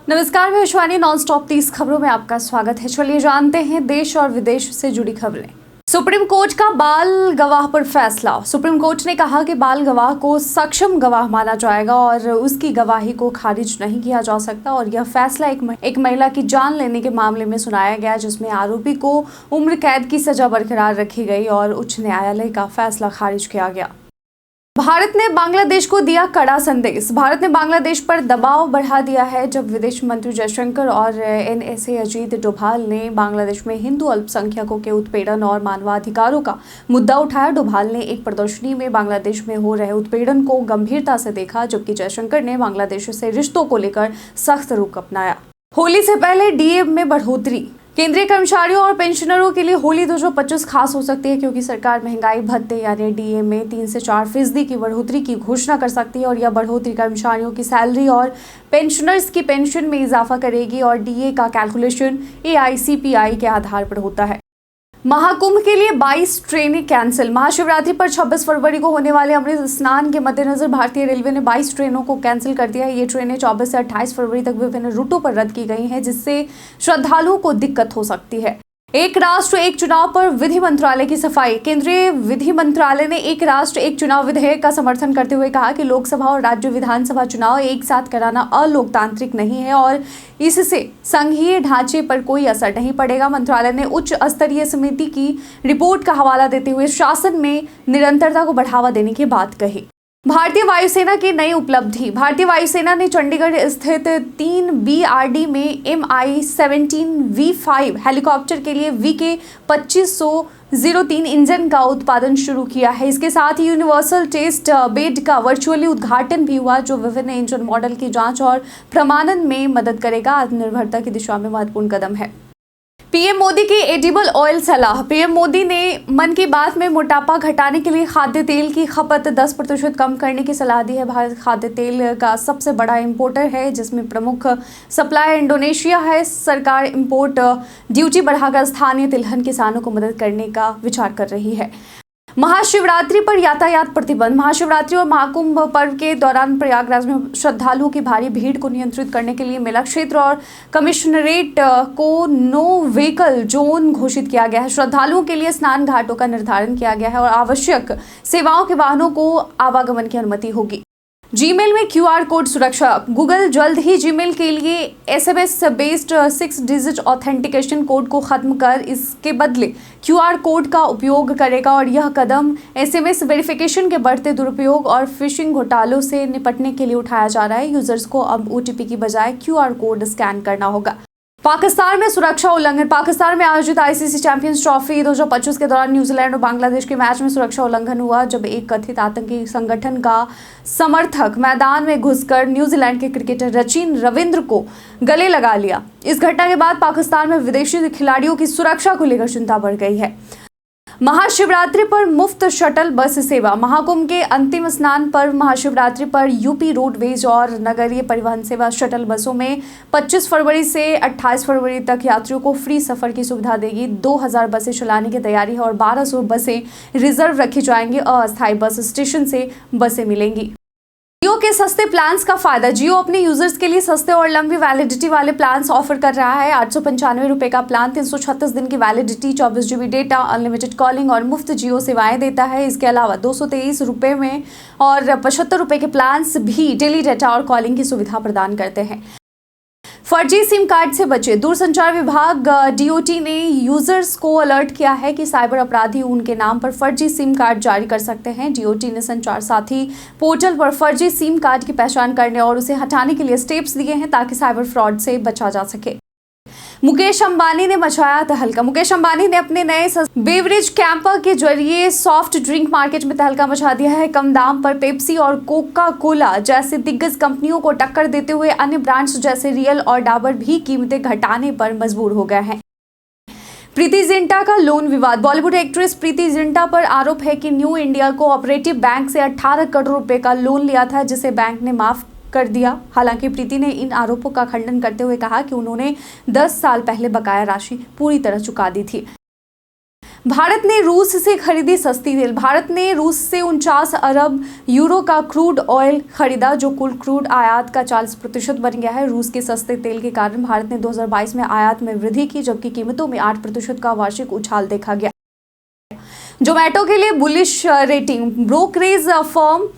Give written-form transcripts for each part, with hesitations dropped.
नमस्कार, मैं विश्वानी non stop 30 खबरों में आपका स्वागत है। चलिए जानते हैं देश और विदेश से जुड़ी खबरें। सुप्रीम कोर्ट का बाल गवाह पर फैसला। सुप्रीम कोर्ट ने कहा कि बाल गवाह को सक्षम गवाह माना जाएगा और उसकी गवाही को खारिज नहीं किया जा सकता। और यह फैसला एक महिला की जान लेने के मामले में सुनाया गया, जिसमें आरोपी को उम्र कैद की सजा बरकरार रखी गई और उच्च न्यायालय का फैसला खारिज किया गया। भारत ने बांग्लादेश को दिया कड़ा संदेश। भारत ने बांग्लादेश पर दबाव बढ़ा दिया है जब विदेश मंत्री जयशंकर और एनएसए अजीत डोभाल ने बांग्लादेश में हिंदू अल्पसंख्यकों के उत्पीड़न और मानवाधिकारों का मुद्दा उठाया। डोभाल ने एक प्रदर्शनी में बांग्लादेश में हो रहे उत्पीड़न को गंभीरता से देखा, जबकि जयशंकर ने बांग्लादेश से रिश्तों को लेकर सख्त रुख अपनाया। होली से पहले डीए में बढ़ोतरी। केंद्रीय कर्मचारियों और पेंशनरों के लिए होली 2025 खास हो सकती है, क्योंकि सरकार महंगाई भत्ते यानी डीए में 3 से 4% की बढ़ोतरी की घोषणा कर सकती है। और यह बढ़ोतरी कर्मचारियों की सैलरी और पेंशनर्स की पेंशन में इजाफा करेगी और डीए का कैलकुलेशन एआईसीपीआई के आधार पर होता है। महाकुंभ के लिए 22 ट्रेनें कैंसिल। महाशिवरात्रि पर 26 फरवरी को होने वाले अमृत स्नान के मद्देनजर भारतीय रेलवे ने 22 ट्रेनों को कैंसिल कर दिया है। ये ट्रेनें 24 से 28 फरवरी तक विभिन्न रूटों पर रद्द की गई हैं, जिससे श्रद्धालुओं को दिक्कत हो सकती है। एक राष्ट्र एक चुनाव पर विधि मंत्रालय की सफाई। केंद्रीय विधि मंत्रालय ने एक राष्ट्र एक चुनाव विधेयक का समर्थन करते हुए कहा कि लोकसभा और राज्य विधानसभा चुनाव एक साथ कराना अलोकतांत्रिक नहीं है और इससे संघीय ढांचे पर कोई असर नहीं पड़ेगा। मंत्रालय ने उच्च स्तरीय समिति की रिपोर्ट का हवाला देते हुए शासन में निरंतरता को बढ़ावा देने की बात कही। भारतीय वायुसेना की नई उपलब्धि। भारतीय वायुसेना ने चंडीगढ़ स्थित 3 BRD में MI-17V5 हेलीकॉप्टर के लिए VK 2503 इंजन का उत्पादन शुरू किया है। इसके साथ ही यूनिवर्सल टेस्ट बेड का वर्चुअली उद्घाटन भी हुआ, जो विभिन्न इंजन मॉडल की जांच और प्रमाणन में मदद करेगा। आत्मनिर्भरता की दिशा में महत्वपूर्ण कदम है। पीएम मोदी की एडिबल ऑयल सलाह। पीएम मोदी ने मन की बात में मोटापा घटाने के लिए खाद्य तेल की खपत 10% कम करने की सलाह दी है। भारत खाद्य तेल का सबसे बड़ा इंपोर्टर है, जिसमें प्रमुख सप्लायर इंडोनेशिया है। सरकार इंपोर्ट ड्यूटी बढ़ाकर स्थानीय तिलहन किसानों को मदद करने का विचार कर रही है। महाशिवरात्रि पर यातायात प्रतिबंध। महाशिवरात्रि और महाकुंभ पर्व के दौरान प्रयागराज में श्रद्धालुओं की भारी भीड़ को नियंत्रित करने के लिए मेला क्षेत्र और कमिश्नरेट को नो व्हीकल जोन घोषित किया गया है। श्रद्धालुओं के लिए स्नान घाटों का निर्धारण किया गया है और आवश्यक सेवाओं के वाहनों को आवागमन की अनुमति होगी। जीमेल में QR कोड सुरक्षा। गूगल जल्द ही जीमेल के लिए SMS based 6 digit authentication code को खत्म कर इसके बदले QR कोड का उपयोग करेगा और यह कदम SMS वेरिफिकेशन के बढ़ते दुरुपयोग और फिशिंग घोटालों से निपटने के लिए उठाया जा रहा है। यूजर्स को अब OTP की बजाय QR कोड स्कैन करना होगा। पाकिस्तान में सुरक्षा उल्लंघन। पाकिस्तान में आयोजित ICC चैंपियंस ट्रॉफी 2025 के दौरान न्यूजीलैंड और बांग्लादेश के मैच में सुरक्षा उल्लंघन हुआ, जब एक कथित आतंकी संगठन का समर्थक मैदान में घुसकर न्यूजीलैंड के क्रिकेटर सचिन रविंद्र को गले लगा लिया। इस घटना के बाद पाकिस्तान में विदेशी खिलाड़ियों की सुरक्षा को लेकर चिंता बढ़ गई है। महाशिवरात्रि पर मुफ्त शटल बस सेवा। महाकुंभ के अंतिम स्नान पर महाशिवरात्रि पर यूपी रोडवेज और नगरीय परिवहन सेवा शटल बसों में 25 फरवरी से 28 फरवरी तक यात्रियों को फ्री सफर की सुविधा देगी। 2000 बसें चलाने की तैयारी है और 1200 बसें रिजर्व रखी जाएंगी। अस्थायी बस स्टेशन से बसें मिलेंगी। जियो के सस्ते प्लान्स का फायदा। जियो अपने यूजर्स के लिए सस्ते और लंबी वैलिडिटी वाले प्लान्स ऑफर कर रहा है। 895 रुपए का प्लान 336 दिन की validity, 24 GB data, unlimited calling और मुफ्त जियो सेवाएं देता है। इसके अलावा 223 रुपए में और 75 रुपए के प्लान्स भी डेली डेटा और कॉलिंग की सुविधा प्रदान करते हैं। फर्जी सिम कार्ड से बचे। दूरसंचार विभाग DOT ने यूजर्स को अलर्ट किया है कि साइबर अपराधी उनके नाम पर फर्जी सिम कार्ड जारी कर सकते हैं। DOT ने संचार साथी पोर्टल पर फर्जी सिम कार्ड की पहचान करने और उसे हटाने के लिए स्टेप्स दिए हैं, ताकि साइबर फ्रॉड से बचा जा सके। मुकेश अंबानी ने मचाया तहलका। मुकेश अंबानी ने अपने नए बेवरेज कैंपर के जरिए सॉफ्ट ड्रिंक मार्केट में तहलका मचा दिया है। कम दाम पर पेप्सी और कोका कोला जैसे दिग्गज कंपनियों को टक्कर देते हुए अन्य ब्रांड्स जैसे रियल और डाबर भी कीमतें घटाने पर मजबूर हो गए हैं। प्रीति जिंटा का लोन विवाद। बॉलीवुड एक्ट्रेस प्रीति जिंटा पर आरोप है कि न्यू इंडिया कोऑपरेटिव बैंक से 18 करोड़ रुपए का लोन लिया था, जिसे बैंक ने माफ कर दिया। हालांकि प्रीति ने इन आरोपों का खंडन करते हुए कहा कि उन्होंने 10 साल पहले बकाया राशि पूरी तरह चुका दी थी। भारत ने रूस से खरीदी सस्ती तेल। भारत ने रूस से 49 अरब यूरो का क्रूड ऑयल खरीदा, जो कुल क्रूड आयात का 40% बन गया है। रूस के सस्ते तेल के कारण भारत ने 2022 में आयात में वृद्धि की, जबकि कीमतों में 8% का वार्षिक उछाल देखा गया। जोमेटो के लिए bullish rating. Brokerage firm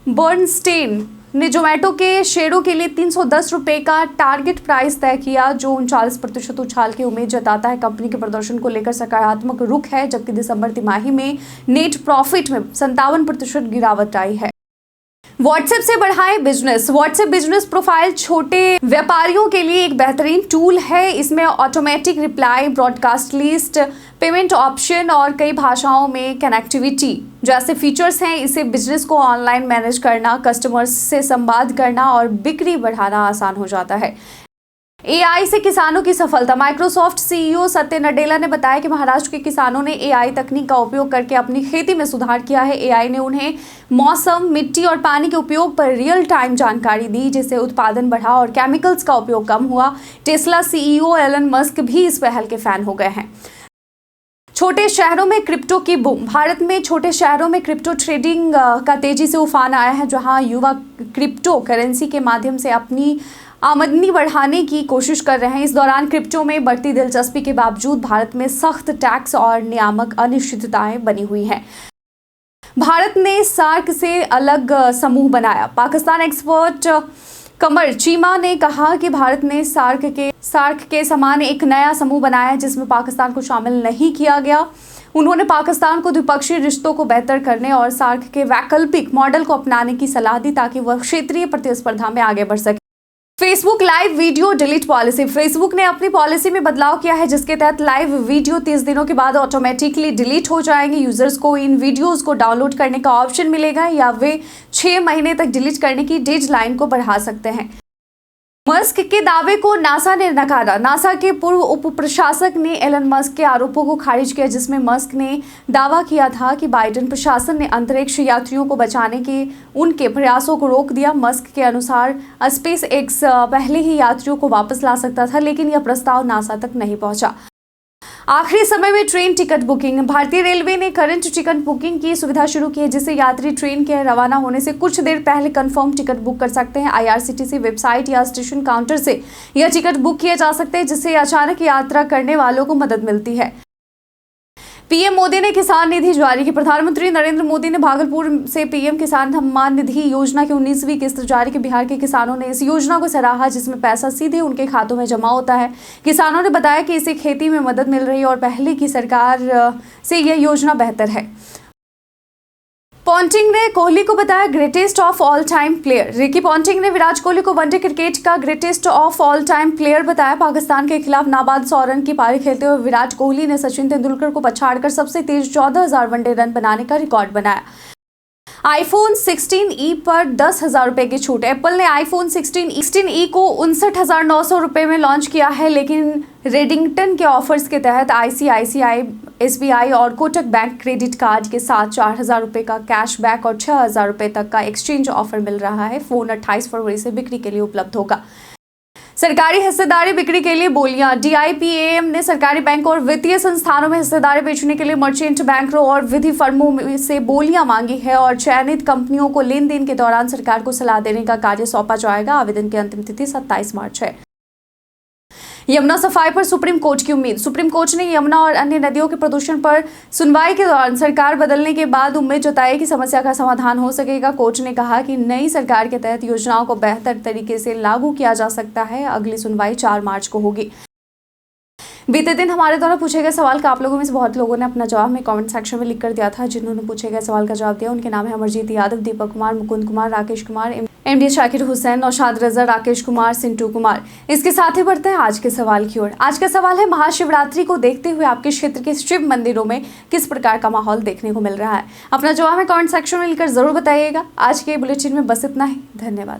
Bernstein ने जोमेटो के शेयरों के लिए 310 रुपये का टारगेट प्राइस तय किया, जो 39% उछाल की उम्मीद जताता है। कंपनी के प्रदर्शन को लेकर सकारात्मक रुख है, जबकि दिसंबर तिमाही में नेट प्रॉफिट में 57% गिरावट आई है। व्हाट्सएप से बढ़ाएं बिजनेस। व्हाट्सएप बिजनेस प्रोफाइल छोटे व्यापारियों के लिए एक बेहतरीन टूल है। इसमें automatic reply, broadcast list, payment option और कई भाषाओं में कनेक्टिविटी जैसे फीचर्स हैं। इसे बिजनेस को ऑनलाइन मैनेज करना, कस्टमर्स से संवाद करना और बिक्री बढ़ाना आसान हो जाता है। एआई से किसानों की सफलता। माइक्रोसॉफ्ट सीईओ सत्य नडेला ने बताया कि महाराष्ट्र के किसानों ने एआई तकनीक का उपयोग करके अपनी खेती में सुधार किया है। एआई ने उन्हें मौसम, मिट्टी और पानी के उपयोग पर रियल टाइम जानकारी दी, जिससे उत्पादन बढ़ा और केमिकल्स का उपयोग कम हुआ। टेस्ला सीईओ एलन मस्क भी इस पहल के फैन हो गए हैं। छोटे शहरों में क्रिप्टो की बूम। भारत में छोटे शहरों में क्रिप्टो ट्रेडिंग का तेजी से उफान आया है, जहां युवा क्रिप्टो करेंसी के माध्यम से अपनी आमदनी बढ़ाने की कोशिश कर रहे हैं। इस दौरान क्रिप्टो में बढ़ती दिलचस्पी के बावजूद भारत में सख्त टैक्स और नियामक अनिश्चितताएं बनी हुई हैं। भारत ने सार्क से अलग समूह बनाया। पाकिस्तान एक्सपर्ट कमर चीमा ने कहा कि भारत ने सार्क के समान एक नया समूह बनाया, जिसमें पाकिस्तान को शामिल नहीं किया गया। उन्होंने पाकिस्तान को द्विपक्षीय रिश्तों को बेहतर करने और सार्क के वैकल्पिक मॉडल को अपनाने की सलाह दी, ताकि वह क्षेत्रीय प्रतिस्पर्धा में आगे बढ़ सके। Facebook live video delete policy. Facebook ने अपनी पॉलिसी में बदलाव किया है, जिसके तहत लाइव वीडियो 30 दिनों के बाद ऑटोमेटिकली डिलीट हो जाएंगे। यूजर्स को इन वीडियोस को डाउनलोड करने का ऑप्शन मिलेगा, या वे 6 महीने तक डिलीट करने की डेडलाइन को बढ़ा सकते हैं। मस्क के दावे को नासा ने नकारा। नासा के पूर्व उप प्रशासक ने एलन मस्क के आरोपों को खारिज किया, जिसमें मस्क ने दावा किया था कि बाइडेन प्रशासन ने अंतरिक्ष यात्रियों को बचाने के उनके प्रयासों को रोक दिया। मस्क के अनुसार स्पेस एक्स पहले ही यात्रियों को वापस ला सकता था, लेकिन यह प्रस्ताव नासा तक नहीं पहुंचा। आखिरी समय में ट्रेन टिकट बुकिंग। भारतीय रेलवे ने करंट टिकट बुकिंग की सुविधा शुरू की है, जिससे यात्री ट्रेन के रवाना होने से कुछ देर पहले कंफर्म टिकट बुक कर सकते हैं। आईआरसीटीसी वेबसाइट या स्टेशन काउंटर से यह टिकट बुक किए जा सकते हैं, जिससे अचानक यात्रा करने वालों को मदद मिलती है। पीएम मोदी ने किसान निधि जारी की। प्रधानमंत्री नरेंद्र मोदी ने भागलपुर से पीएम किसान सम्मान निधि योजना की 19वीं किस्त जारी की। बिहार के किसानों ने इस योजना को सराहा, जिसमें पैसा सीधे उनके खातों में जमा होता है। किसानों ने बताया कि इससे खेती में मदद मिल रही है और पहले की सरकार से यह योजना बेहतर है। पॉन्टिंग ने कोहली को बताया greatest of all time player. Ricky Ponting ने विराट कोहली को वनडे क्रिकेट का greatest of all time player बताया। पाकिस्तान के खिलाफ नाबाद 100 रन की पारी खेलते हुए विराट कोहली ने सचिन तेंदुलकर को पछाड़कर सबसे तेज 14,000 वनडे रन बनाने का रिकॉर्ड बनाया। आईफोन 16e पर 10,000 रुपए की छूट। एप्पल ने आईफोन 16e को 59,900 रुपए में लॉन्च किया है, लेकिन रेडिंगटन के ऑफर्स के तहत आईसीआईसीआई, एसबीआई और कोटक बैंक क्रेडिट कार्ड के साथ 4,000 रुपए का कैशबैक और 6,000 रुपए तक का एक्सचेंज ऑफर मिल रहा है। फोन 28 फरवरी से बिक्री के लिए उपलब्ध होगा। सरकारी हिस्सेदारी बिक्री के लिए बोलियां। डीआईपीएएम ने सरकारी बैंक और वित्तीय संस्थानों में हिस्सेदारी बेचने के लिए मर्चेंट बैंकरों और विधि फर्मों से बोलियां मांगी है और चयनित कंपनियों को लेन देन के दौरान सरकार को सलाह देने का कार्य सौंपा जाएगा। आवेदन की अंतिम तिथि 27 मार्च है। यमुना सफाई पर सुप्रीम कोर्ट की उम्मीद। सुप्रीम कोर्ट ने यमुना और अन्य नदियों के प्रदूषण पर सुनवाई के दौरान सरकार बदलने के बाद उम्मीद जताई कि समस्या का समाधान हो सकेगा। कोर्ट ने कहा कि नई सरकार के तहत योजनाओं को बेहतर तरीके से लागू किया जा सकता है। अगली सुनवाई 4 मार्च को होगी। बीते दिन हमारे द्वारा पूछे गए सवाल का आप लोगों में से बहुत लोगों ने अपना जवाब में कमेंट सेक्शन में लिख कर दिया था। जिन्होंने पूछे गए सवाल का जवाब दिया उनके नाम है अमरजीत यादव, दीपक कुमार, मुकुंद कुमार, राकेश कुमार, एमडी शाकिर हुसैन, नौशाद रजा, राकेश कुमार, सिंटू कुमार। इसके साथ ही बढ़ते हैं आज के सवाल की ओर। आज का सवाल है, महाशिवरात्रि को देखते हुए आपके क्षेत्र के शिव मंदिरों में किस प्रकार का माहौल देखने को मिल रहा है? अपना जवाब में कमेंट सेक्शन में लिखकर जरूर बताइएगा। आज के बुलेटिन में बस इतना ही। धन्यवाद।